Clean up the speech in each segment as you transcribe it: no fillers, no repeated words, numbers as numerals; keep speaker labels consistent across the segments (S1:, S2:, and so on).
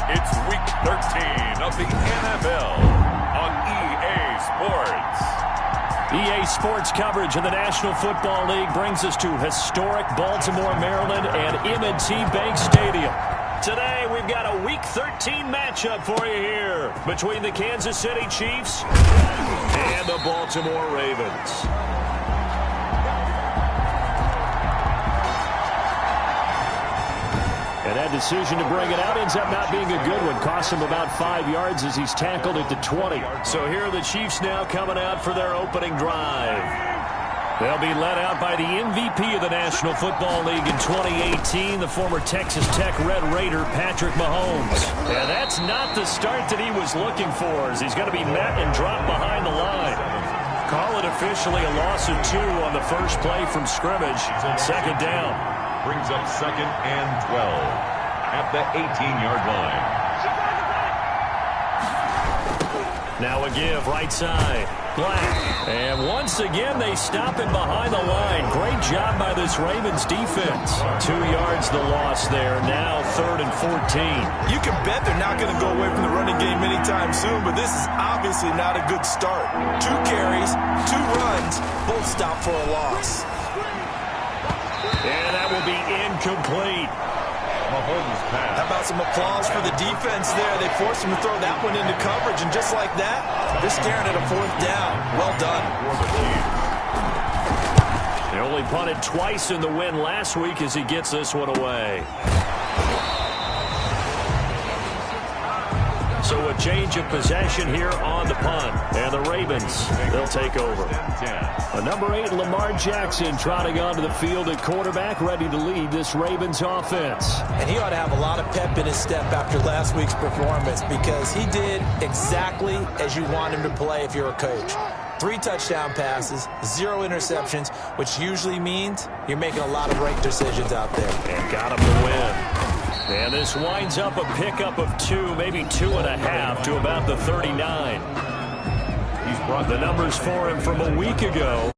S1: It's Week 13 of the NFL on EA Sports.
S2: EA Sports coverage of the National Football League brings us to historic Baltimore, Maryland, and M&T Bank Stadium. Today, we've got a Week 13 matchup for you here between the Kansas City Chiefs and the Baltimore Ravens. And that decision to bring it out ends up not being a good one. Cost him about 5 yards as he's tackled at the 20. So here are the Chiefs now coming out for their opening drive. They'll be led out by the MVP of the National Football League in 2018, the former Texas Tech Red Raider, Patrick Mahomes. And that's not the start that he was looking for, as he's going to be met and dropped behind the line. Call it officially a loss of 2 on the first play from scrimmage. Second down.
S1: Brings up 2nd and 12 at the 18-yard line.
S2: Now a give, right side. Black. And once again, they stop him behind the line. Great job by this Ravens defense. 2 yards the loss there. Now 3rd and 14.
S3: You can bet they're not going to go away from the running game anytime soon, but this is obviously not a good start. 2 carries, 2 runs, both stop for a loss.
S2: And that will be incomplete.
S1: Mahomes pass.
S3: How about some applause for the defense there? They forced him to throw that one into coverage, and just like that, they're staring at a 4th down. Well done.
S2: They only punted twice in the win last week as he gets this one away. So a change of possession here on the punt. And the Ravens, they'll take over. A number 8, Lamar Jackson, trotting onto the field at quarterback, ready to lead this Ravens offense.
S3: And he ought to have a lot of pep in his step after last week's performance, because he did exactly as you want him to play if you're a coach. 3 touchdown passes, 0 interceptions, which usually means you're making a lot of right decisions out there.
S2: And got him to win. And this winds up a pickup of 2, maybe 2.5 to about the 39. He's brought the numbers for him from a week ago.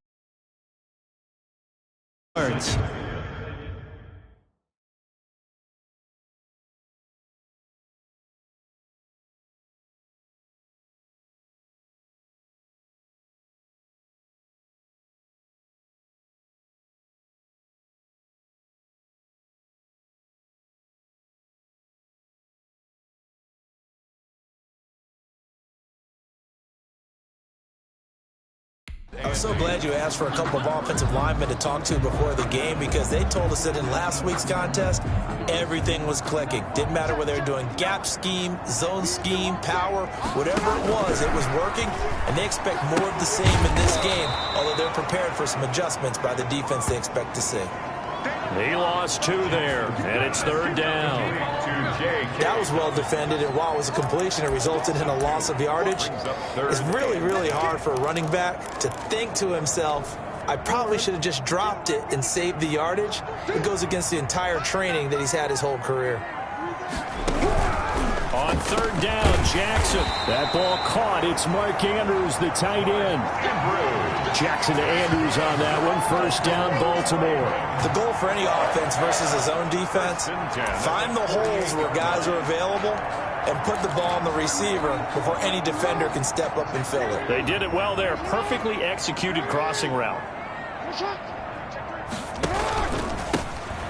S3: I'm so glad you asked for a couple of offensive linemen to talk to before the game, because they told us that in last week's contest, everything was clicking. Didn't matter whether they were doing gap scheme, zone scheme, power, whatever it was working, and they expect more of the same in this game, although they're prepared for some adjustments by the defense they expect to see.
S2: He lost 2 there, and it's 3rd down.
S3: That was well defended, and while it was a completion, it resulted in a loss of yardage. It's really, really hard for a running back to think to himself, I probably should have just dropped it and saved the yardage. It goes against the entire training that he's had his whole career.
S2: On 3rd down, Jackson. That ball caught. It's Mark Andrews, the tight end. Jackson to Andrews on that one. 1st down, Baltimore.
S3: The goal for any offense versus his own defense, find the holes where guys are available and put the ball on the receiver before any defender can step up and fill it.
S2: They did it well there. Perfectly executed crossing route.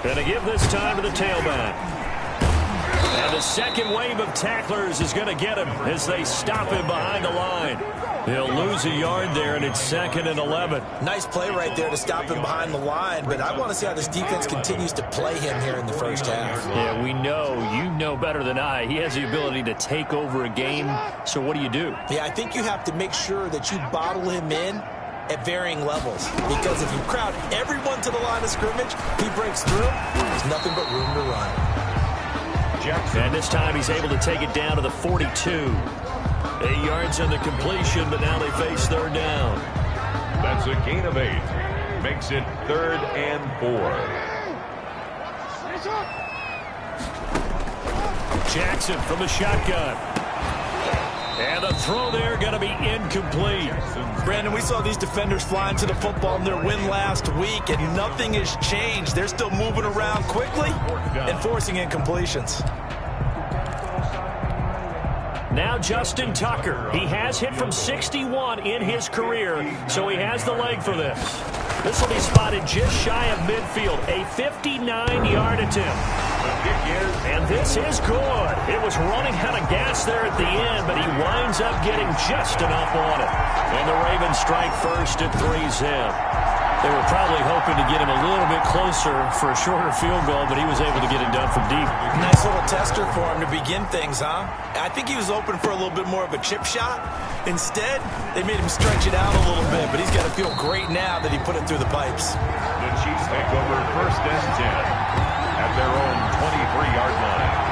S2: And a give this time to the tailback. And the second wave of tacklers is going to get him as they stop him behind the line. He'll lose a yard there, and it's 2nd and 11.
S3: Nice play right there to stop him behind the line, but I want to see how this defense continues to play him here in the first half.
S2: Yeah, we know. You know better than I. He has the ability to take over a game, so what do you do?
S3: Yeah, I think you have to make sure that you bottle him in at varying levels, because if you crowd everyone to the line of scrimmage, he breaks through, there's nothing but room to run.
S2: And this time he's able to take it down to the 42. 8 yards on the completion, but now they face 3rd down.
S1: That's a gain of 8. Makes it 3rd and 4.
S2: Jackson from the shotgun. And the throw there going to be incomplete.
S3: Brandon, we saw these defenders flying to the football in their win last week, and nothing has changed. They're still moving around quickly and forcing incompletions.
S2: Now Justin Tucker. He has hit from 61 in his career, so he has the leg for this. This will be spotted just shy of midfield, a 59-yard attempt. And this is good. It was running out of gas there at the end, but he winds up getting just enough on it. And the Ravens strike first at 3-zip. They were probably hoping to get him a little bit closer for a shorter field goal, but he was able to get it done from deep.
S3: Nice little tester for him to begin things, huh? I think he was open for a little bit more of a chip shot. Instead, they made him stretch it out a little bit, but he's got to feel great now that he put it through the pipes.
S1: The Chiefs take over first and 10 at their own 23-yard line.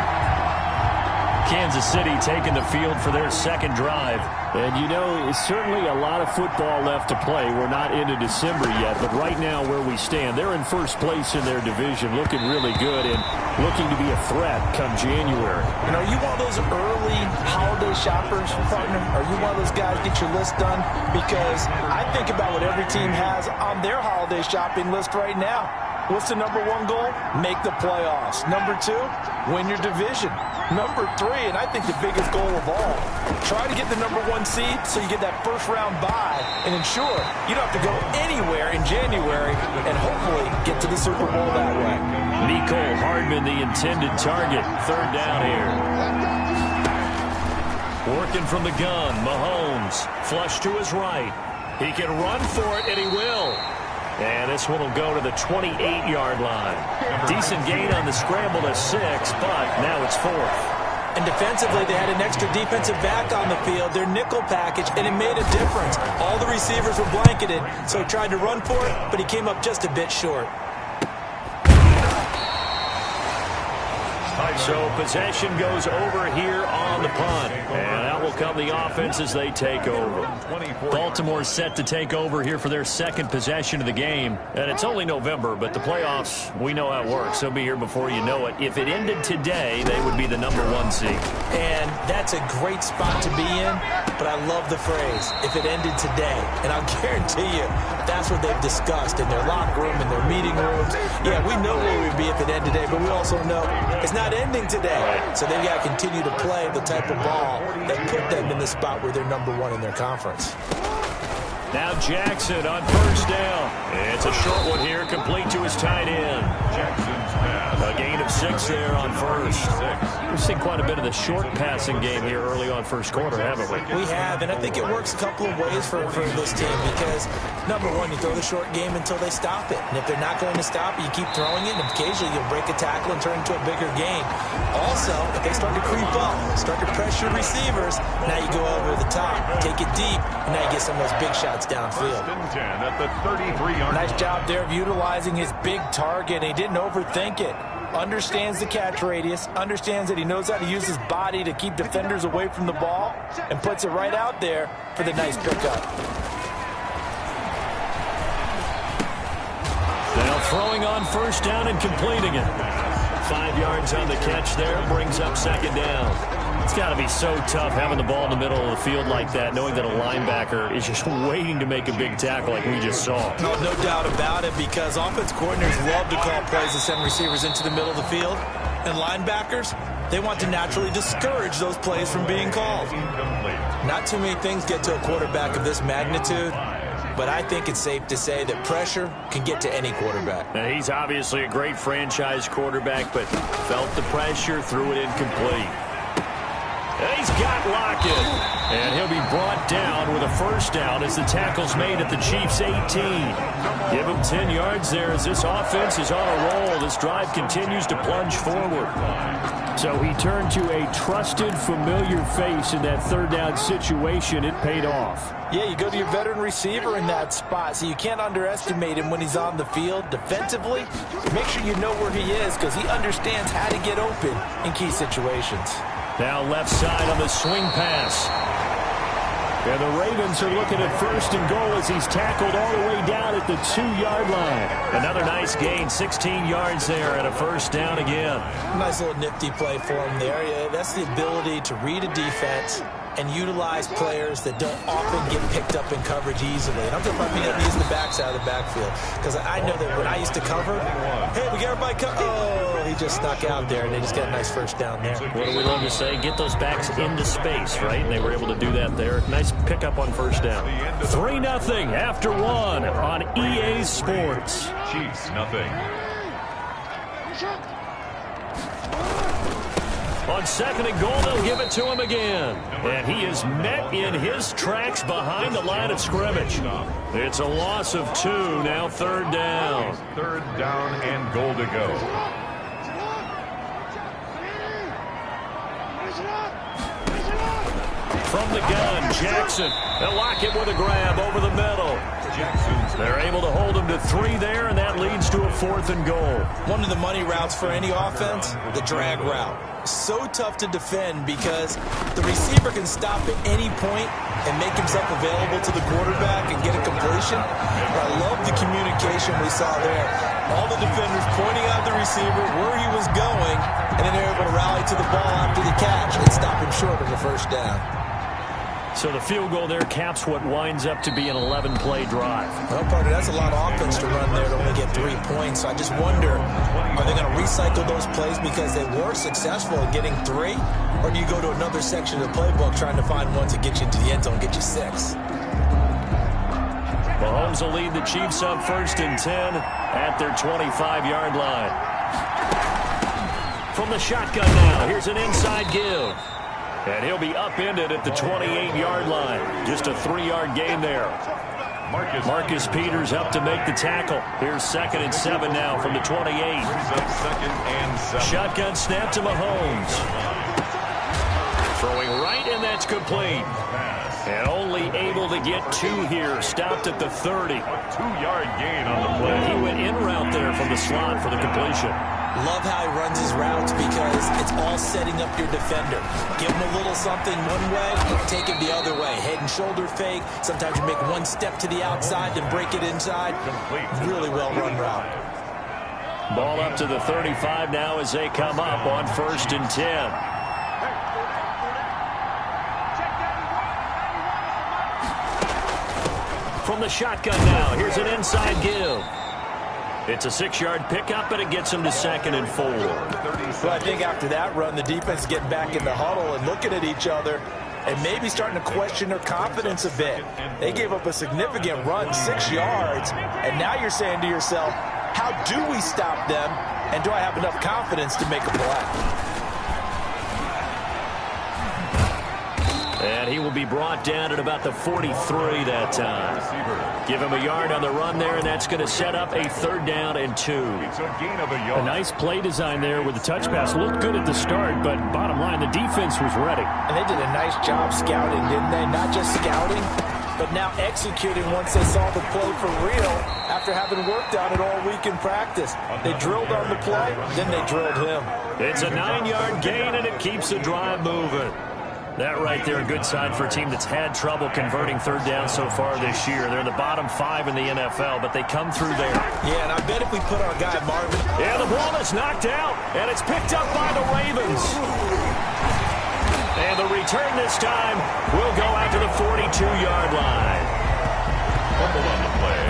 S2: Kansas City taking the field for their second drive.
S4: And, you know, it's certainly a lot of football left to play. We're not into December yet, but right now where we stand, they're in first place in their division, looking really good and looking to be a threat come January.
S3: And are you one of those early holiday shoppers, partner? Are you one of those guys get your list done? Because I think about what every team has on their holiday shopping list right now. What's the number one goal? Make the playoffs. Number two, win your division. Number three, and I think the biggest goal of all, try to get the number one seed so you get that first round bye and ensure you don't have to go anywhere in January and hopefully get to the Super Bowl that way.
S2: Nicole Hardman, the intended target. Third down here. Working from the gun, Mahomes. Flush to his right. He can run for it, and he will. And this one will go to the 28-yard line. Decent gain on the scramble to 6, but now it's 4th.
S3: And defensively, they had an extra defensive back on the field, their nickel package, and it made a difference. All the receivers were blanketed, so he tried to run for it, but he came up just a bit short.
S2: So possession goes over here on the punt. And out will come the offense as they take over. Baltimore's set to take over here for their second possession of the game. And it's only November, but the playoffs, we know how it works. They'll be here before you know it. If it ended today, they would be the number one seed.
S3: And that's a great spot to be in, but I love the phrase, if it ended today. And I'll guarantee you, that's what they've discussed in their locker room, in their meeting rooms. Yeah, we know where we'd be if it ended today, but we also know it's not ending today. So they've got to continue to play the type of ball that put them in the spot where they're number one in their conference.
S2: Now Jackson on first down. It's a short one here, complete to his tight end.
S1: Jackson's pass.
S2: A gain of 6 there on first. We've seen quite a bit of the short passing game here early on first quarter, haven't we?
S3: We have, and I think it works a couple of ways for this team because, number one, you throw the short game until they stop it. And if they're not going to stop it, you keep throwing it, and occasionally you'll break a tackle and turn it into a bigger gain. Also, if they start to creep up, start to pressure receivers, now you go over the top, take it deep, and now you get some of those big shots downfield.
S1: First and 10 at the 33-yard line.
S3: Nice job there of utilizing his big target. He didn't overthink it. Understands the catch radius, understands that he knows how to use his body to keep defenders away from the ball, and puts it right out there for the nice pickup.
S2: Now throwing on first down and completing it. 5 yards on the catch there, brings up second down. It's got to be so tough having the ball in the middle of the field like that, knowing that a linebacker is just waiting to make a big tackle like we just saw.
S3: No doubt about it, because offense coordinators love to call plays to send receivers into the middle of the field. And linebackers, they want to naturally discourage those plays from being called. Not too many things get to a quarterback of this magnitude, but I think it's safe to say that pressure can get to any quarterback.
S2: Now, he's obviously a great franchise quarterback, but felt the pressure, threw it incomplete. And he's got Lockett. And he'll be brought down with a first down as the tackle's made at the Chiefs' 18. Give him 10 yards there as this offense is on a roll. This drive continues to plunge forward.
S4: So he turned to a trusted, familiar face in that third down situation. It paid off.
S3: Yeah, you go to your veteran receiver in that spot, so you can't underestimate him when he's on the field. Defensively, make sure you know where he is because he understands how to get open in key situations.
S2: Now left side on the swing pass.
S4: And the Ravens are looking at first and goal as he's tackled all the way down at the 2-yard line.
S2: Another nice gain, 16 yards there and a first down again.
S3: Nice little nifty play for him there. Yeah, that's the ability to read a defense, and utilize players that don't often get picked up in coverage easily. And I'm talking about being able to use the backside of the backfield. Because I know that when I used to cover, hey, we got everybody covered. Oh, he just snuck out there, and they just got a nice first down there.
S4: What do we love to say? Get those backs into space, right? And they were able to do that there. Nice pickup on first down. 3-0 after 1 on EA Sports.
S1: Chiefs, nothing.
S2: On second and goal, they'll give it to him again. And he is met in his tracks behind the line of scrimmage. It's a loss of 2, now third down.
S1: Third down and goal to go.
S2: From the gun, Jackson. They'll lock it with a grab over the middle. They're able to hold him to 3 there, and that leads to a 4th and goal.
S3: One of the money routes for any offense, the drag route. So tough to defend because the receiver can stop at any point and make himself available to the quarterback and get a completion. But I love the communication we saw there. All the defenders pointing out the receiver where he was going, and then they're able to rally to the ball after the catch and stop him short of the first down.
S2: So the field goal there caps what winds up to be an 11-play drive.
S3: Well, partner, that's a lot of offense to run there to only get 3 points. So I just wonder, are they going to recycle those plays because they were successful in getting 3? Or do you go to another section of the playbook trying to find ones that get you into the end zone and get you 6?
S2: Mahomes will lead the Chiefs up 1st and 10 at their 25-yard line. From the shotgun now, here's an inside give. And he'll be upended at the 28-yard line. Just a 3-yard gain there. Marcus Peters up to make the tackle. Here's 2nd and 7 now from the 28. Shotgun snap to Mahomes. Throwing right, and that's complete. And only able to get 2 here. Stopped at the 30.
S1: 2-yard gain on the play.
S2: He went in route there from the slot for the completion.
S3: Love how he runs his routes because it's all setting up your defender. Give him a little something one way, take it the other way. Head and shoulder fake. Sometimes you make one step to the outside, then break it inside. Really well run route.
S2: Ball up to the 35 now as they come up on 1st and 10. From the shotgun now, here's an inside give. It's a 6-yard pickup, and it gets him to 2nd and 4.
S3: Well, I think after that run, the defense is getting back in the huddle and looking at each other and maybe starting to question their confidence a bit. They gave up a significant run, 6 yards, and now you're saying to yourself, how do we stop them, and do I have enough confidence to make a play?
S2: And he will be brought down at about the 43 that time. Give him a yard on the run there, and that's going to set up a 3rd down and 2.
S4: A nice play design there with the touch pass. Looked good at the start, but bottom line, the defense was ready.
S3: And they did a nice job scouting, didn't they? Not just scouting, but now executing once they saw the play for real after having worked on it all week in practice. They drilled on the play, then they drilled him.
S2: It's a 9-yard gain, and it keeps the drive moving. That right there, a good sign for a team that's had trouble converting 3rd down so far this year. They're in the bottom 5 in the NFL, but they come through there.
S3: Yeah, and I bet if we put our guy Marvin...
S2: Yeah, the ball is knocked out, and it's picked up by the Ravens. And the return this time will go out to the 42-yard line.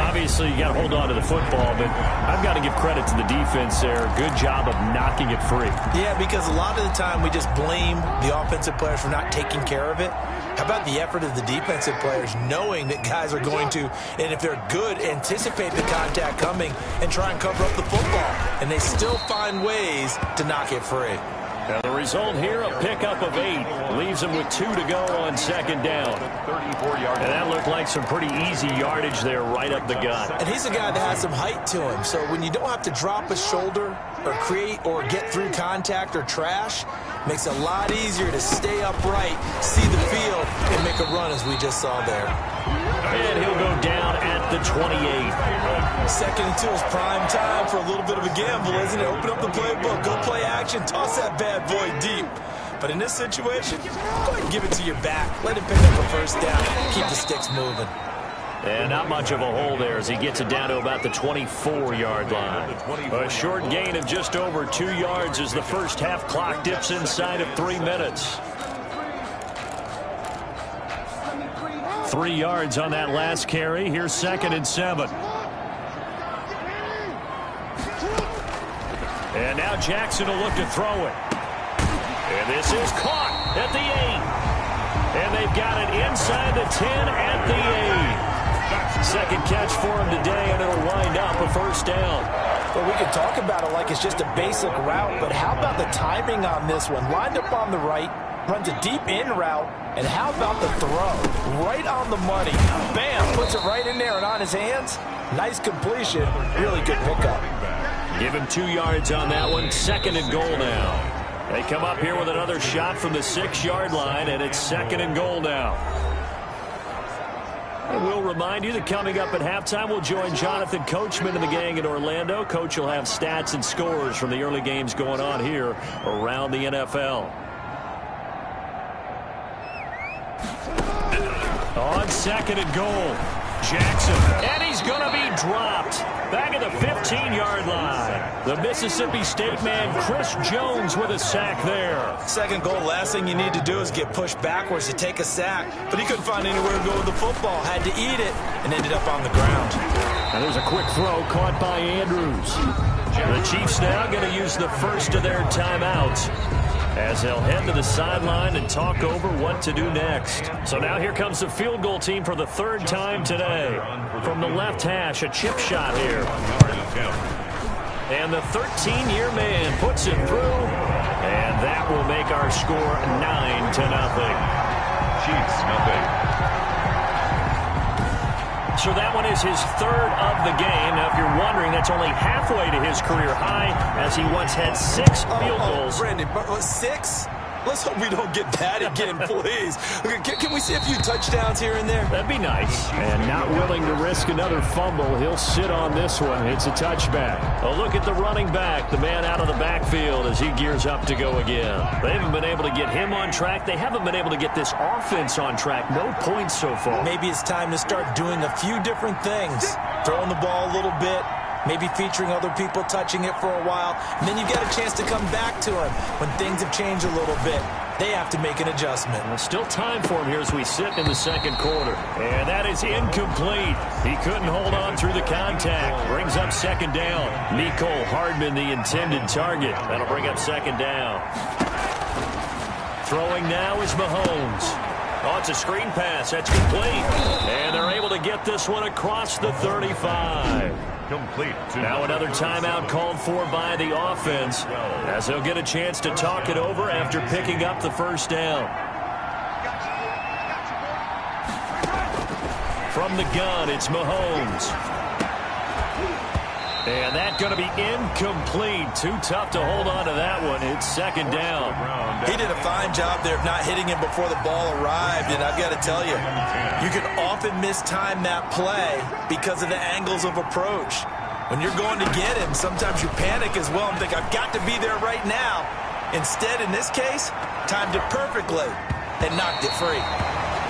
S2: Obviously, you got to hold on to the football, but I've got to give credit to the defense there. Good job of knocking it free.
S3: Yeah, because a lot of the time we just blame the offensive players for not taking care of it. How about the effort of the defensive players knowing that guys are going to, and if they're good, anticipate the contact coming and try and cover up the football. And they still find ways to knock it free.
S2: And the result here, a pickup of 8. Leaves him with 2 to go on 2nd down. And that looked like some pretty easy yardage there right up the gut.
S3: And he's a guy that has some height to him. So when you don't have to drop a shoulder or create or get through contact or trash, makes it a lot easier to stay upright, see the field, and make a run as we just saw there.
S2: And he'll go down at the 28.
S3: 2nd and 2 is prime time for a little bit of a gamble, isn't it? Open up the playbook, go play action, toss that bad boy deep. But in this situation, go ahead and give it to your back. Let him pick up a 1st down. Keep the sticks moving.
S2: And not much of a hole there as he gets it down to about the 24-yard line. A short gain of just over 2 yards as the first half clock dips inside of 3 minutes. 3 yards on that last carry. Here's 2nd and 7. And now Jackson will look to throw it. And this is caught at the 8. And they've got it inside the 10 at the 8. Second catch for him today, and it'll wind up a first down.
S3: Well, we could talk about it like it's just a basic route, but how about the timing on this one? Lined up on the right, runs a deep in route, and how about the throw? Right on the money. Bam! Puts it right in there and on his hands. Nice completion. Really good pickup.
S2: Give him 2 yards on that one. 2nd and goal now. They come up here with another shot from the 6-yard line, and it's 2nd and goal now. And we'll remind you that coming up at halftime, we'll join Jonathan Coachman and the gang in Orlando. Coach will have stats and scores from the early games going on here around the NFL. On 2nd and goal, Jackson, and he's going to be dropped back at the 15-yard line. The Mississippi State man, Chris Jones, with a sack there.
S3: Second goal, last thing you need to do is get pushed backwards to take a sack, but he couldn't find anywhere to go with the football, had to eat it, and ended up on the ground.
S2: And there's a quick throw caught by Andrews. The Chiefs now going to use the first of their timeouts, as they'll head to the sideline and talk over what to do next. So now here comes the field goal team for the 3rd time today. From the left hash, a chip shot here. And the 13-year man puts it through, and that will make our score 9-0.
S1: Chiefs, nothing.
S2: So that one is his 3rd of the game. Now, if you're wondering, that's only halfway to his career high, as he once had 6 field goals.
S3: Brandon, 6? Let's hope we don't get that again, please. Can we see a few touchdowns here and there?
S2: That'd be nice. And not willing to risk another fumble, he'll sit on this one. It's a touchback. A look at the running back, the man out of the backfield as he gears up to go again. They haven't been able to get him on track. They haven't been able to get this offense on track. No points so far.
S3: Maybe it's time to start doing a few different things. Throwing the ball a little bit, maybe featuring other people touching it for a while, and then you get a chance to come back to him when things have changed a little bit. They have to make an adjustment.
S2: Well, still time for him here as we sit in the 2nd quarter. And that is incomplete. He couldn't hold on through the contact. Brings up 2nd down. Nicole Hardman, the intended target. That'll bring up 2nd down. Throwing now is Mahomes. Oh, it's a screen pass. That's complete. And they're able to get this one across the 35.
S1: Complete.
S2: Now another timeout called for by the offense, as they'll get a chance to talk it over after picking up the first down. From the gun, it's Mahomes. And that's going to be incomplete. Too tough to hold on to that one. It's 2nd down.
S3: He did a fine job there of not hitting him before the ball arrived, and I've got to tell you, you can often mistime that play because of the angles of approach. When you're going to get him, sometimes you panic as well and think, I've got to be there right now. Instead, in this case, timed it perfectly and knocked it free.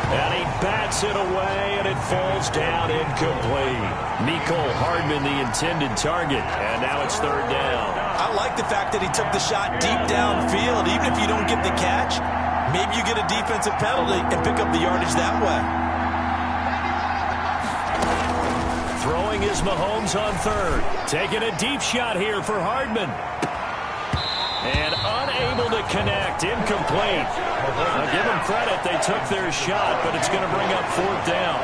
S2: And he bats it away, and it falls down incomplete. Nicole Hardman, the intended target, and now it's 3rd down.
S3: I like the fact that he took the shot deep downfield. Even if you don't get the catch, maybe you get a defensive penalty and pick up the yardage that way.
S2: Throwing is Mahomes on 3rd. Taking a deep shot here for Hardman. And unable to connect. Incomplete. I'll give them credit. They took their shot, but it's going to bring up 4th down.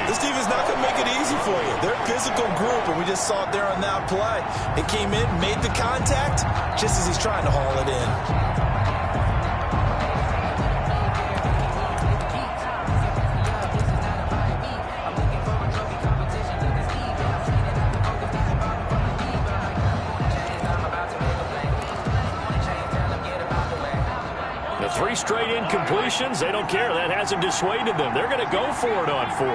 S3: This team is not going to make it easy for you. They're a physical group, and we just saw it there on that play. It came in, made the contact, just as he's trying to haul it in.
S2: Three straight incompletions. They don't care. That hasn't dissuaded them. They're going to go for it on 4th.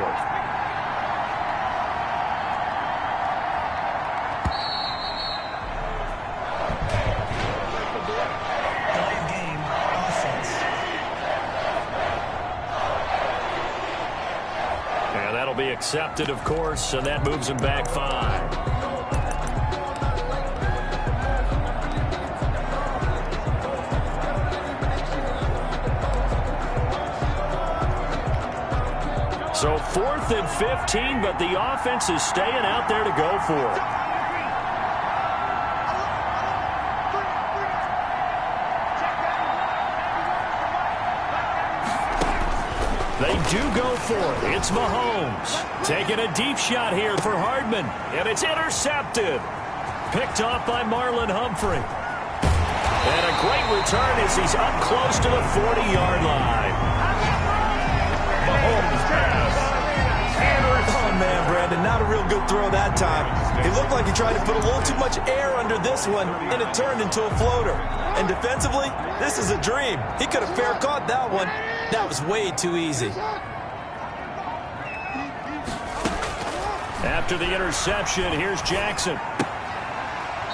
S2: And that'll be accepted, of course, and that moves them back 5. So 4th and 15, but the offense is staying out there to go for it. They do go for it. It's Mahomes taking a deep shot here for Hardman, and it's intercepted. Picked off by Marlon Humphrey. And a great return as he's up close to the 40-yard line.
S1: Mahomes pass.
S3: Oh, man, Brandon, not a real good throw that time. He looked like he tried to put a little too much air under this one, and it turned into a floater. And defensively, this is a dream. He could have fair caught that one. That was way too easy.
S2: After the interception, here's Jackson.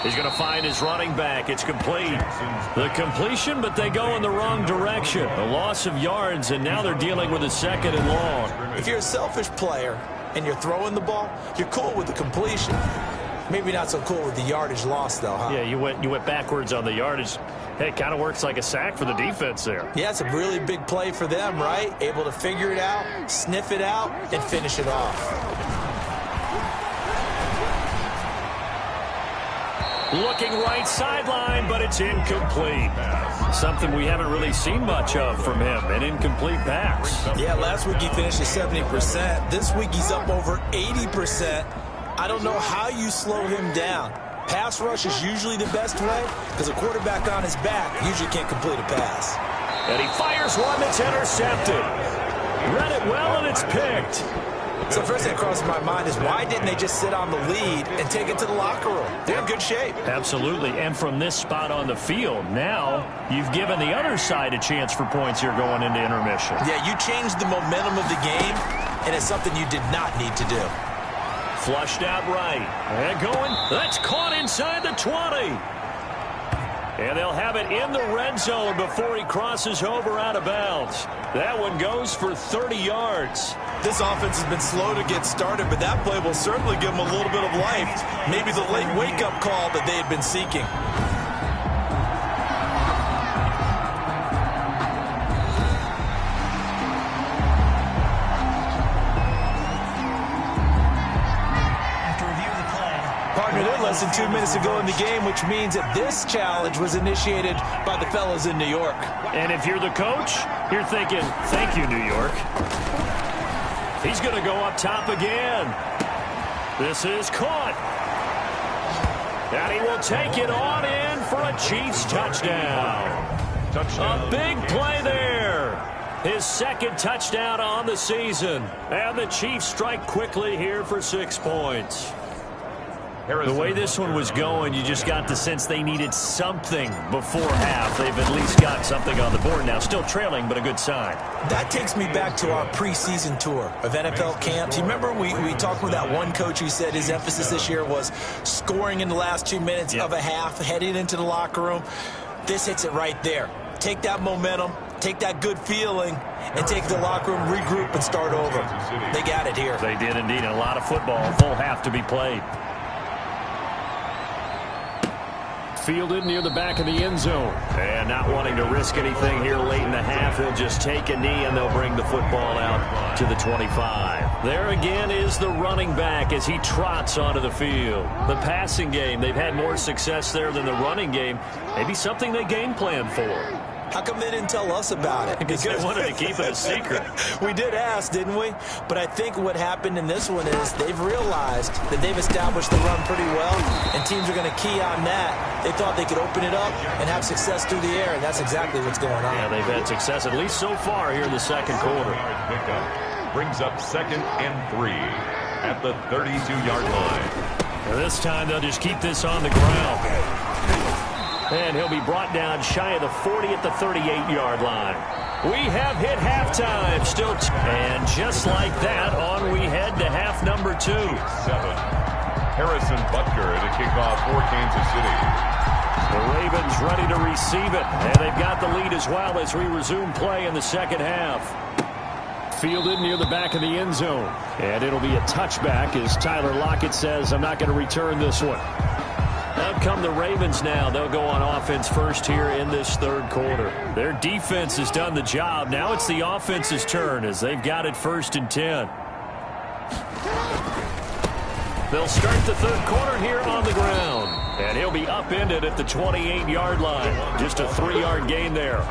S2: He's going to find his running back. It's complete. The completion, but they go in the wrong direction. A loss of yards, and now they're dealing with a 2nd and long.
S3: If you're a selfish player and you're throwing the ball, you're cool with the completion. Maybe not so cool with the yardage loss, though, huh?
S2: Yeah, you went backwards on the yardage. Hey, it kind of works like a sack for the defense there.
S3: Yeah, it's a really big play for them, right? Able to figure it out, sniff it out, and finish it off.
S2: Looking right sideline, but it's incomplete. Something we haven't really seen much of from him, an incomplete pass.
S3: Yeah, last week he finished at 70%. This week he's up over 80%. I don't know how you slow him down. Pass rush is usually the best way because a quarterback on his back usually can't complete a pass.
S2: And he fires one that's intercepted. Read it well, and it's picked.
S3: So first thing that crosses my mind is why didn't they just sit on the lead and take it to the locker room? They're in good shape.
S2: Absolutely, and from this spot on the field, now you've given the other side a chance for points here going into intermission.
S3: Yeah, you changed the momentum of the game, and it's something you did not need to do.
S2: Flushed out right. And going. That's caught inside the 20. And they'll have it in the red zone before he crosses over out of bounds. That one goes for 30 yards.
S3: This offense has been slow to get started, but that play will certainly give them a little bit of life. Maybe the late wake-up call that they had been seeking. Less than 2 minutes ago in the game, which means that this challenge was initiated by the fellas in New York.
S2: And if you're the coach, you're thinking, thank you, New York. He's going to go up top again. This is caught. And he will take it on in for a Chiefs touchdown. A big play there. His 2nd touchdown on the season. And the Chiefs strike quickly here for 6 points. The way this one was going, you just got the sense they needed something before half. They've at least got something on the board now. Still trailing, but a good sign.
S3: That takes me back to our preseason tour of NFL camps. You remember we talked with that one coach who said his emphasis this year was scoring in the last 2 minutes of a half, heading into the locker room. This hits it right there. Take that momentum, take that good feeling, and take the locker room, regroup, and start over. They got it here.
S2: They did indeed. And a lot of football, full half to be played. Fielded near the back of the end zone. And not wanting to risk anything here late in the half, he'll just take a knee and they'll bring the football out to the 25. There again is the running back as he trots onto the field. The passing game, they've had more success there than the running game. Maybe something they game plan for.
S3: How come they didn't tell us about it?
S2: Because they wanted to keep it a secret.
S3: We did ask, didn't we? But I think what happened in this one is they've realized that they've established the run pretty well, and teams are going to key on that. They thought they could open it up and have success through the air, and that's exactly what's going on.
S2: Yeah, they've had success, at least so far here in the 2nd quarter.
S1: Brings up 2nd and 3 at the 32-yard line.
S2: Now this time they'll just keep this on the ground. And he'll be brought down shy of the 40 at the 38-yard line. We have hit halftime. Still, and just like that, on we head to half number 2.
S1: 7. Harrison Butker to kick off for Kansas City.
S2: The Ravens ready to receive it. And they've got the lead as well as we resume play in the 2nd half. Fielded near the back of the end zone. And it'll be a touchback as Tyler Lockett says, I'm not going to return this one. Out come the Ravens now. They'll go on offense first here in this third quarter. Their defense has done the job. Now it's the offense's turn as they've got it 1st and 10. They'll start the third quarter here on the ground. And he'll be upended at the 28-yard line. Just a 3-yard gain there.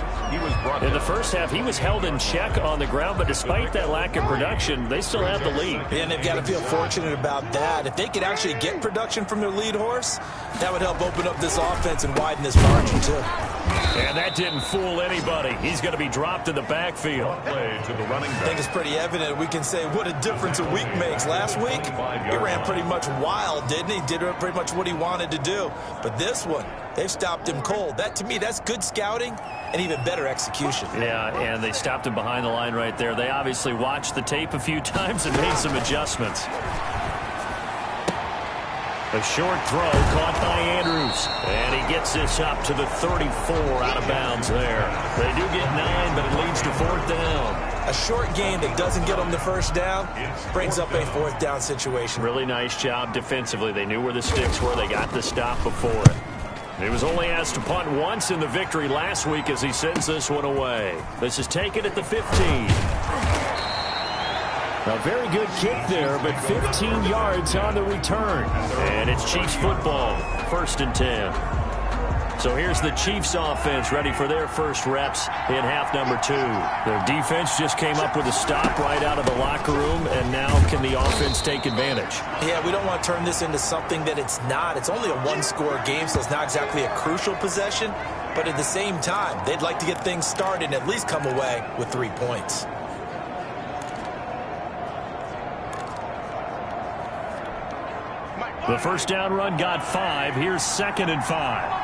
S2: In the first half, he was held in check on the ground, but despite that lack of production, they still have the lead.
S3: And they've got to feel fortunate about that. If they could actually get production from their lead horse, that would help open up this offense and widen this margin, too.
S2: And that didn't fool anybody. He's going to be dropped in the backfield.
S1: Play to the running back.
S3: I think it's pretty evident. We can say what a difference a week makes. Last week, he ran pretty much wild, didn't he? Did pretty much what he wanted to do. But this one, they've stopped him cold. That, to me, that's good scouting and even better execution.
S2: Yeah, and they stopped him behind the line right there. They obviously watched the tape a few times and made some adjustments. A short throw caught by Andrews. And he gets this up to the 34 out of bounds there. They do get 9, but it leads to 4th down.
S3: A short gain that doesn't get them the first down brings up a 4th down situation.
S2: Really nice job defensively. They knew where the sticks were. They got the stop before it. He was only asked to punt once in the victory last week as he sends this one away. This is taken at the 15. A very good kick there, but 15 yards on the return. And it's Chiefs football, 1st and 10. So here's the Chiefs offense ready for their first reps in half number 2. Their defense just came up with a stop right out of the locker room, and now can the offense take advantage?
S3: Yeah, we don't want to turn this into something that it's not. It's only a 1-score game, so it's not exactly a crucial possession. But at the same time, they'd like to get things started and at least come away with 3 points.
S2: The first down run got 5. Here's 2nd and 5.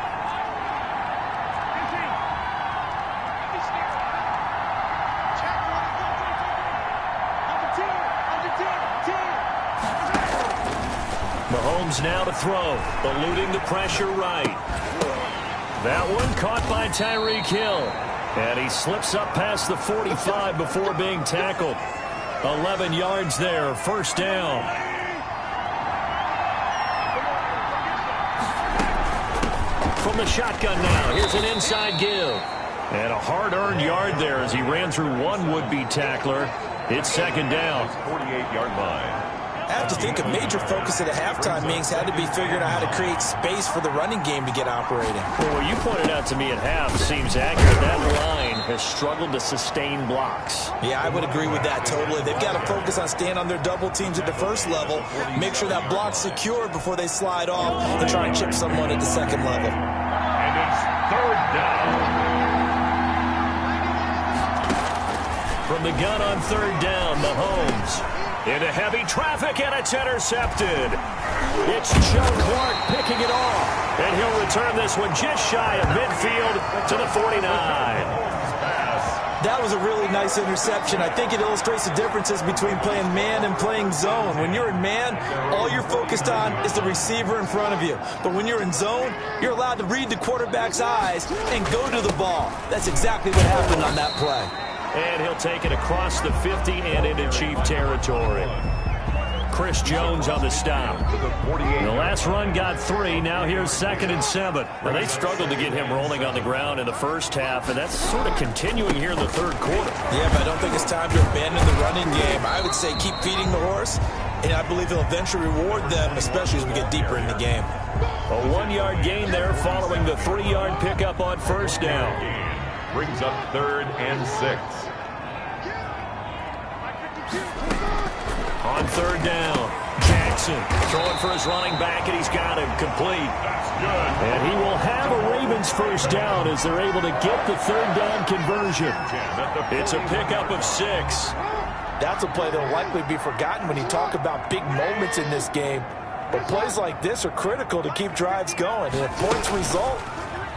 S2: Mahomes now to throw, eluding the pressure right. That one caught by Tyreek Hill. And he slips up past the 45 before being tackled. 11 yards there, 1st down. From the shotgun now, here's an inside give. And a hard-earned yard there as he ran through one would-be tackler. It's 2nd down.
S1: 48-yard line.
S3: I have to think a major focus of the halftime meetings had to be figuring out how to create space for the running game to get operating.
S2: Well, what you pointed out to me at half seems accurate. That line has struggled to sustain blocks.
S3: Yeah, I would agree with that totally. They've got to focus on staying on their double teams at the first level, make sure that block's secure before they slide off and try and chip someone at the 2nd level.
S1: And it's 3rd down.
S2: From the gun on 3rd down, Mahomes. Into heavy traffic, and it's intercepted. It's Joe Clark picking it off. And he'll return this one just shy of midfield to the 49.
S3: That was a really nice interception. I think it illustrates the differences between playing man and playing zone. When you're in man, all you're focused on is the receiver in front of you. But when you're in zone, you're allowed to read the quarterback's eyes and go to the ball. That's exactly what happened on that play.
S2: And he'll take it across the 50 and into Chief territory. Chris Jones on the stop. The last run got 3. Now here's 2nd and 7. Well, they struggled to get him rolling on the ground in the first half, and that's sort of continuing here in the 3rd quarter.
S3: Yeah, but I don't think it's time to abandon the running game. I would say keep feeding the horse, and I believe he'll eventually reward them, especially as we get deeper in the game.
S2: A 1-yard gain there following the 3-yard pickup on 1st down.
S1: Brings up 3rd and 6.
S2: On 3rd down, Jackson throwing for his running back, and he's got him complete.
S1: That's good.
S2: And he will have a Ravens first down as they're able to get the 3rd down conversion. It's a pickup of 6.
S3: That's a play that will likely be forgotten when you talk about big moments in this game. But plays like this are critical to keep drives going. And if points result,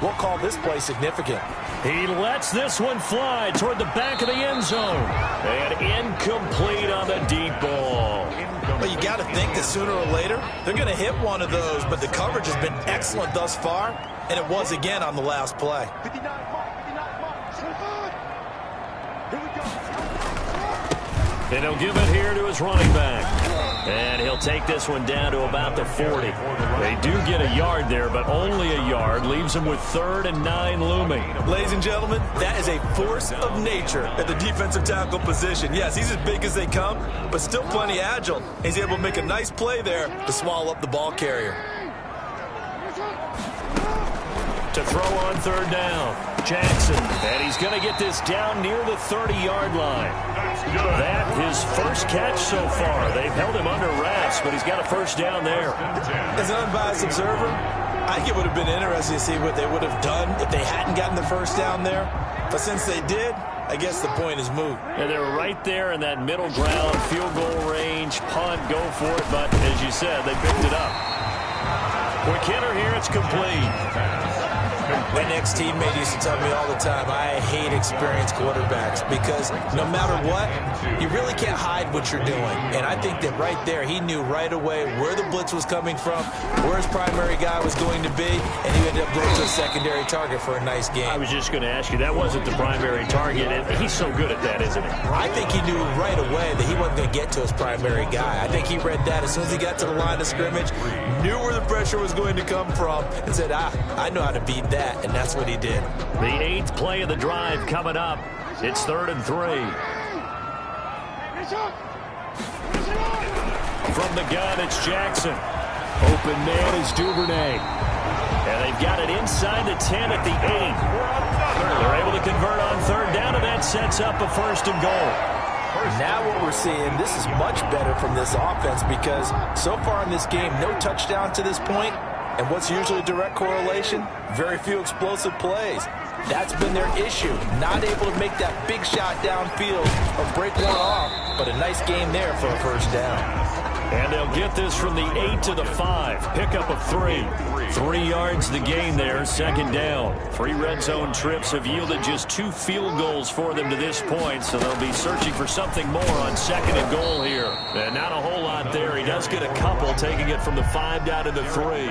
S3: we'll call this play significant.
S2: He lets this one fly toward the back of the end zone. And incomplete on the deep ball.
S3: Well, you got to think that sooner or later, they're going to hit one of those. But the coverage has been excellent thus far. And it was again on the last play.
S2: And he'll give it here to his running back. And he'll take this one down to about the 40. They do get a yard there, but only a yard. Leaves them with 3rd and 9 looming.
S3: Ladies and gentlemen, that is a force of nature at the defensive tackle position. Yes, he's as big as they come, but still plenty agile. He's able to make a nice play there to swallow up the ball carrier.
S2: To throw on 3rd down, Jackson. And he's going to get this down near the 30-yard line. That his first catch so far. They've held him under wraps, but he's got a first down there.
S3: As an unbiased observer, I think it would have been interesting to see what they would have done if they hadn't gotten the first down there. But since they did, I guess the point is moot.
S2: And they're right there in that middle ground, field goal range, punt, go for it. But as you said, they picked it up. Quick hitter here, it's complete.
S3: My next teammate used to tell me all the time, I hate experienced quarterbacks because no matter what, you really can't hide what you're doing. And I think that right there, he knew right away where the blitz was coming from, where his primary guy was going to be, and he ended up going to a secondary target for a nice game.
S2: I was just going to ask you, that wasn't the primary target, and he's so good at that, isn't he?
S3: I think he knew right away that he wasn't going to get to his primary guy. I think he read that as soon as he got to the line of scrimmage, knew where the pressure was going to come from, and said, I know how to beat that. And that's what he did.
S2: The 8th play of the drive coming up. It's 3rd and 3. From the gun, it's Jackson. Open man is Duvernay. And they've got it inside the 10 at the 8. They're able to convert on 3rd down, and that sets up a 1st and goal.
S3: Now what we're seeing, this is much better from this offense because so far in this game, no touchdown to this point. And what's usually a direct correlation? Very few explosive plays. That's been their issue. Not able to make that big shot downfield or break one off, but a nice game there for a first down.
S2: And they'll get this from the 8 to the 5. Pickup of 3. 3 yards the gain there, 2nd down. 3 red zone trips have yielded just 2 field goals for them to this point, so they'll be searching for something more on 2nd and goal here. And not a whole lot there. He does get a couple, taking it from the 5 down to the 3.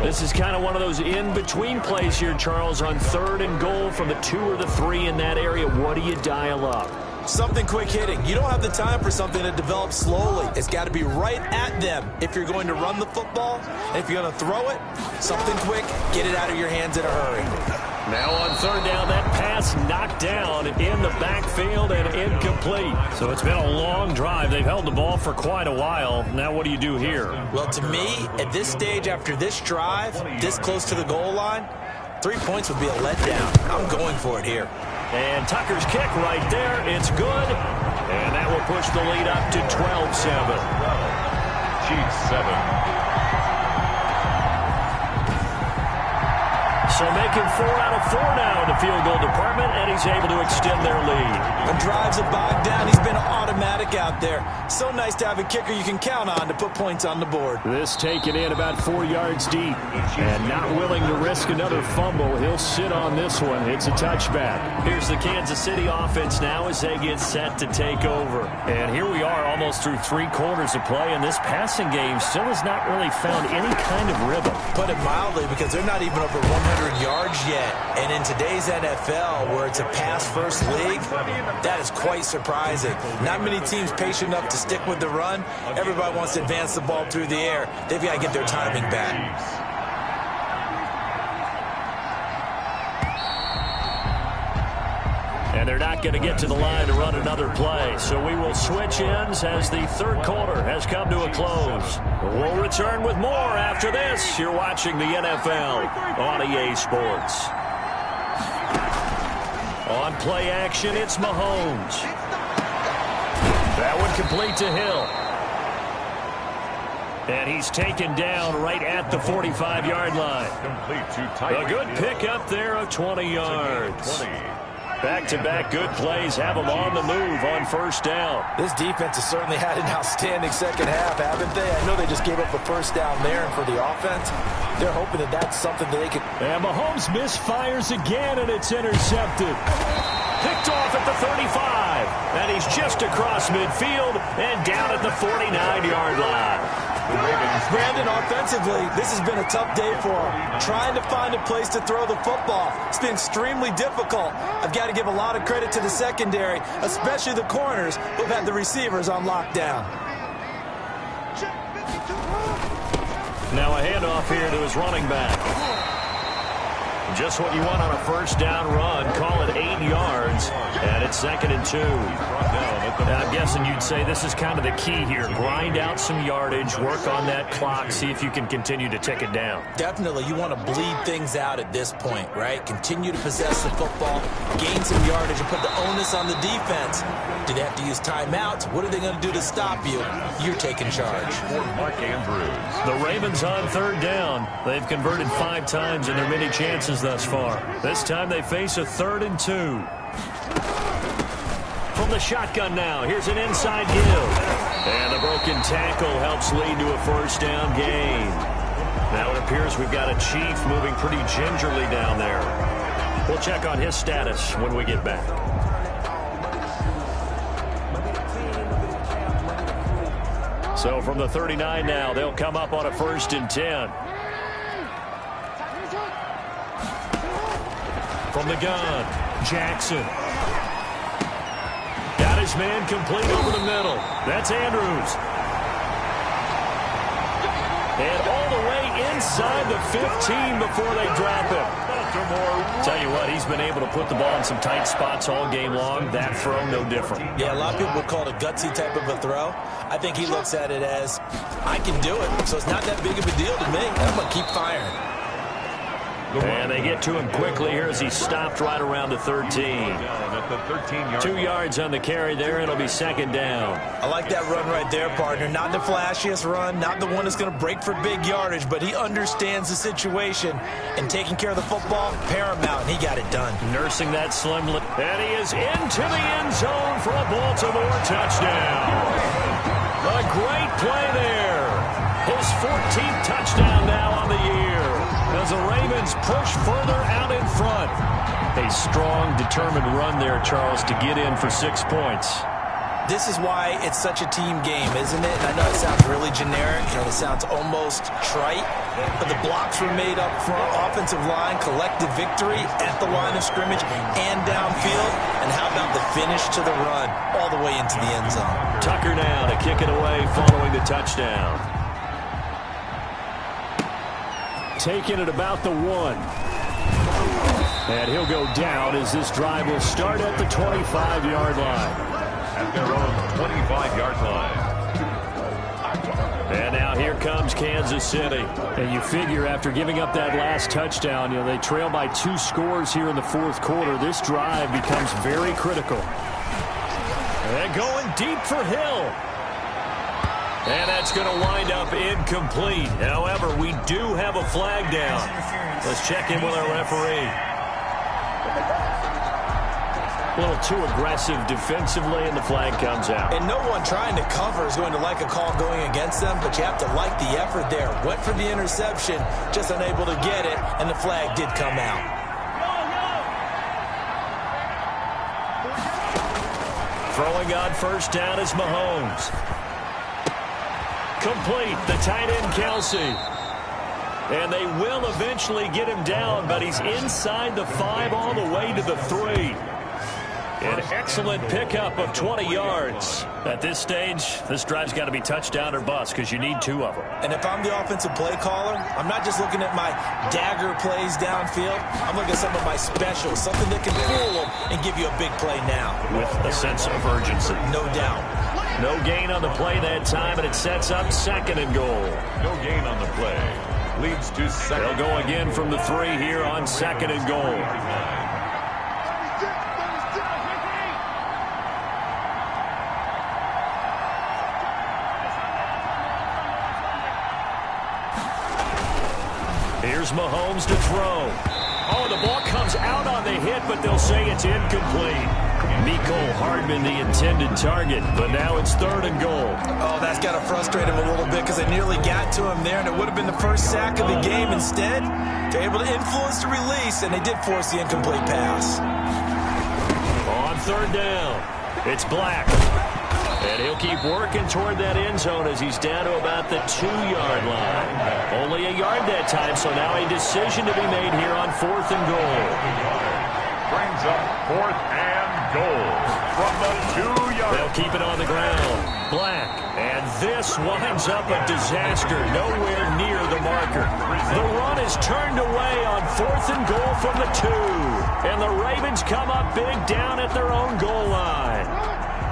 S2: This is kind of one of those in-between plays here, Charles, on 3rd and goal from the 2 or the 3 in that area. What do you dial up?
S3: Something quick hitting. You don't have the time for something that develops slowly. It's got to be right at them if you're going to run the football. And if you're going to throw it, something quick, get it out of your hands in a hurry.
S2: Now on 3rd down, that pass knocked down in the backfield and incomplete. So it's been a long drive. They've held the ball for quite a while. Now what do you do here?
S3: Well, to me, at this stage after this drive, this close to the goal line, 3 points would be a letdown. I'm going for it here.
S2: And Tucker's kick right there. It's good. And that will push the lead up to 12-7.
S1: Chiefs 7.
S2: So making 4 out of 4 now in the field goal department, and he's able to extend their lead.
S3: When drives are bogged down, he's been automatic out there. So nice to have a kicker you can count on to put points on the board.
S2: This taken in about 4 yards deep. And not willing to risk another fumble. He'll sit on this one. It's a touchback. Here's the Kansas City offense now as they get set to take over. And here we are almost through 3 quarters of play, and this passing game still has not really found any kind of rhythm.
S3: Put it mildly, because they're not even over 100 yards yet. And in today's NFL, where it's a pass-first league, that is quite surprising. Not many teams patient enough to stick with the run. Everybody wants to advance the ball through the air. They've got to get their timing back.
S2: And they're not going to get to the line to run another play. So we will switch ends as the 3rd quarter has come to a close. We'll return with more after this. You're watching the NFL on EA Sports. On play action, it's Mahomes. That one complete to Hill. And he's taken down right at the 45-yard line. A good pickup there of 20 yards. Back-to-back good plays have them on the move on 1st down.
S3: This defense has certainly had an outstanding second half, haven't they? I know they just gave up the 1st down there, and for the offense, they're hoping that that's something that they can...
S2: And Mahomes misfires again, and it's intercepted. Picked off at the 35. And he's just across midfield and down at the 49-yard line.
S3: Brandon, offensively, this has been a tough day for him. Trying to find a place to throw the football. It's been extremely difficult. I've got to give a lot of credit to the secondary, especially the corners who've had the receivers on lockdown.
S2: Now a handoff here to his running back. Just what you want on a first down run. Call it 8 yards, and it's 2nd and 2. I'm guessing you'd say this is kind of the key here. Grind out some yardage, work on that clock, see if you can continue to tick it down.
S3: Definitely. You want to bleed things out at this point, right? Continue to possess the football, gain some yardage, and put the onus on the defense. Do they have to use timeouts? What are they going to do to stop you? You're taking charge.
S1: Mark Andrews.
S2: The Ravens on 3rd down. They've converted 5 times in their many chances thus far. This time they face a 3rd and 2. From the shotgun now, here's an inside give. And the broken tackle helps lead to a first down gain. Now it appears we've got a Chief moving pretty gingerly down there. We'll check on his status when we get back. So from the 39 now, they'll come up on a 1st and 10. From the gun, Jackson. Got his man complete over the middle. That's Andrews. And all the way inside the 15 before they drop him. Tell you what, he's been able to put the ball in some tight spots all game long. That throw, no different.
S3: Yeah, a lot of people would call it a gutsy type of a throw. I think he looks at it as, I can do it, so it's not that big of a deal to me. I'm going to keep firing.
S2: And they get to him quickly here as he stopped right around the 13. 2 yards on the carry there. It'll be 2nd down.
S3: I like that run right there, partner. Not the flashiest run, not the one that's going to break for big yardage, but he understands the situation, and taking care of the football, paramount, and he got it done.
S2: Nursing that slim, and he is into the end zone for a Baltimore touchdown. A great play there. His 14th touchdown now on the year, as the Ravens push further out in front. A strong, determined run there, Charles, to get in for 6 points.
S3: This is why it's such a team game, isn't it? And I know it sounds really generic, and it sounds almost trite, but the blocks were made up front, offensive line, collective victory at the line of scrimmage and downfield. And how about the finish to the run all the way into the end zone?
S2: Tucker now to kick it away following the touchdown. Taking it about the 1. And he'll go down as this drive will start at the 25-yard line.
S1: At their own 25-yard line.
S2: And now here comes Kansas City. And you figure after giving up that last touchdown, they trail by 2 scores here in the 4th quarter. This drive becomes very critical. And going deep for Hill. And that's going to wind up incomplete. However, we do have a flag down. Let's check in with our referee. A little too aggressive defensively, and the flag comes out.
S3: And no one trying to cover is going to like a call going against them, but you have to like the effort there. Went for the interception, just unable to get it, and the flag did come out.
S2: Throwing on first down is Mahomes. Complete, the tight end Kelsey. And they will eventually get him down, but he's inside the 5 all the way to the 3. An excellent pickup of 20 yards. At this stage, this drive's got to be touchdown or bust because you need 2 of them.
S3: And if I'm the offensive play caller, I'm not just looking at my dagger plays downfield. I'm looking at some of my specials, something that can fool them and give you a big play now.
S2: With a sense of urgency.
S3: No doubt.
S2: No gain on the play that time, and it sets up 2nd and goal.
S1: No gain on the play. Leads to 2nd.
S2: They'll go again from the 3 here on 2nd and goal. Here's Mahomes to throw. Oh, the ball comes out on the hit, but they'll say it's incomplete. Mecole Hardman, the intended target, but now it's 3rd and goal.
S3: Oh, that's got to frustrate him a little bit because they nearly got to him there, and it would have been the first sack of the game. Instead, they're able to influence the release, and they did force the incomplete pass.
S2: On 3rd down, it's Black. And he'll keep working toward that end zone as he's down to about the 2-yard line. Only a yard that time, so now a decision to be made here on 4th and goal.
S1: Brings up 4th and goal from the 2-yard.
S2: They'll keep it on the ground. Black. And this winds up a disaster. Nowhere near the marker. The run is turned away on 4th and goal from the 2. And the Ravens come up big down at their own goal line.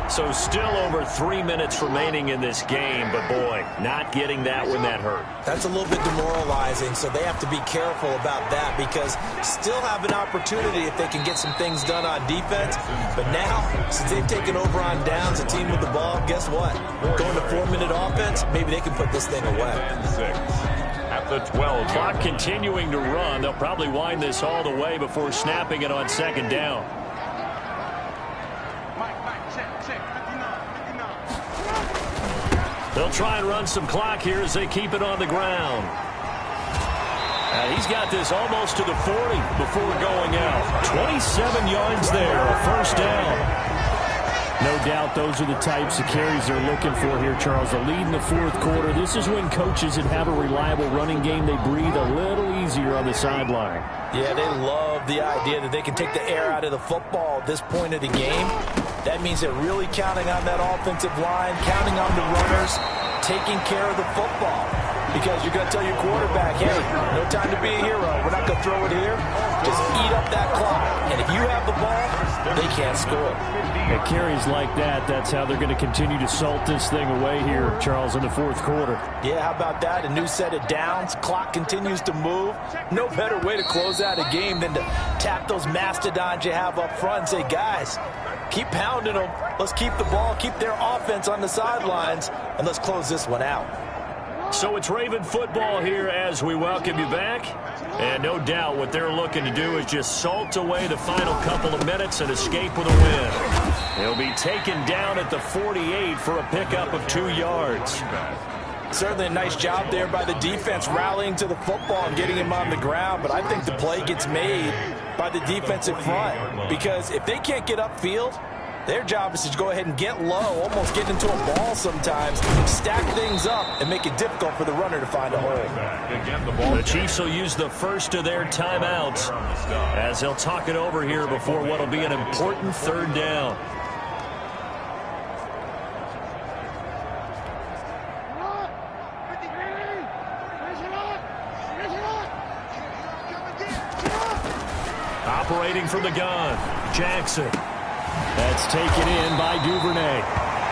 S2: So still over 3 minutes remaining in this game, but boy, not getting that when that hurt.
S3: That's a little bit demoralizing, so they have to be careful about that because still have an opportunity if they can get some things done on defense. But now, since they've taken over on downs, a team with the ball, guess what? Going to 4-minute offense, maybe they can put this thing away.
S1: At the 12.
S2: Clock continuing to run. They'll probably wind this all the way before snapping it on 2nd down. They'll try and run some clock here as they keep it on the ground. He's got this almost to the 40 before going out. 27 yards there, a 1st down.
S4: No doubt those are the types of carries they're looking for here, Charles. A lead in the 4th quarter. This is when coaches that have a reliable running game, they breathe a little easier on the sideline.
S3: Yeah, they love the idea that they can take the air out of the football at this point of the game. That means they're really counting on that offensive line, counting on the runners, taking care of the football. Because you're going to tell your quarterback, hey, no time to be a hero. We're not going to throw it here. Just eat up that clock. And if you have the ball, they can't score.
S4: At carries like that, that's how they're going to continue to salt this thing away here, Charles, in the 4th quarter.
S3: Yeah, how about that? A new set of downs. Clock continues to move. No better way to close out a game than to tap those mastodons you have up front and say, guys, keep pounding them. Let's keep the ball, keep their offense on the sidelines, and let's close this one out.
S2: So it's Raven football here as we welcome you back. And no doubt what they're looking to do is just salt away the final couple of minutes and escape with a win. He'll be taken down at the 48 for a pickup of 2 yards.
S3: Certainly a nice job there by the defense rallying to the football and getting him on the ground. But I think the play gets made by the defensive front. Because if they can't get upfield, their job is to go ahead and get low, almost get into a ball sometimes, stack things up, and make it difficult for the runner to find a hole.
S2: The Chiefs will use the first of their timeouts as they'll talk it over here before what will be an important 3rd down. Operating from the gun, Jackson. That's taken in by Duvernay.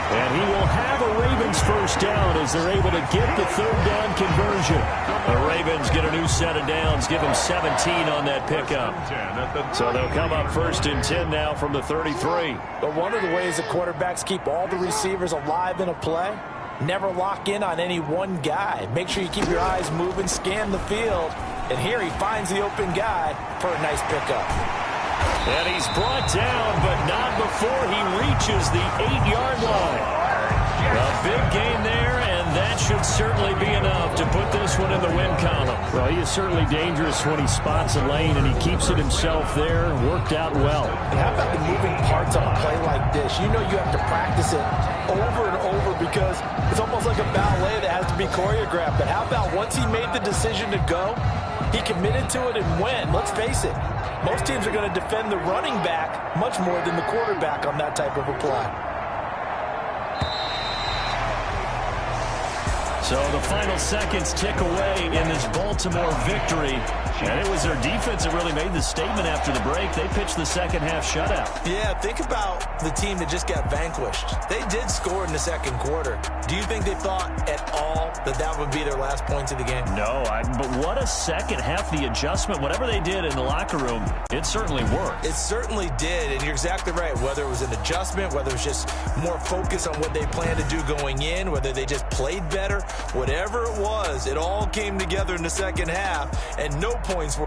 S2: And he will have a Ravens 1st down as they're able to get the 3rd down conversion. The Ravens get a new set of downs, give them 17 on that pickup. So they'll come up 1st and 10 now from the 33.
S3: But one of the ways the quarterbacks keep all the receivers alive in a play, never lock in on any one guy. Make sure you keep your eyes moving, scan the field. And here he finds the open guy for a nice pickup.
S2: And he's brought down, but not before he reaches the 8-yard line. A big gain there, and that should certainly be enough to put this one in the win column.
S4: Well, he is certainly dangerous when he spots a lane, and he keeps it himself there. Worked out well.
S3: And how about the moving parts on a play like this? You know you have to practice it over and over because it's almost like a ballet that has to be choreographed. But how about once he made the decision to go, he committed to it and went. Let's face it. Most teams are going to defend the running back much more than the quarterback on that type of a play.
S2: So the final seconds tick away in this Baltimore victory. And it was their defense that really made the statement after the break. They pitched the second half shutout.
S3: Yeah, think about the team that just got vanquished. They did score in the 2nd quarter. Do you think they thought at all that that would be their last points of the game?
S2: No, but what a second half. The adjustment, whatever they did in the locker room, it certainly worked.
S3: It certainly did, and you're exactly right. Whether it was an adjustment, whether it was just more focus on what they planned to do going in, whether they just played better, whatever it was, it all came together in the second half, and no points were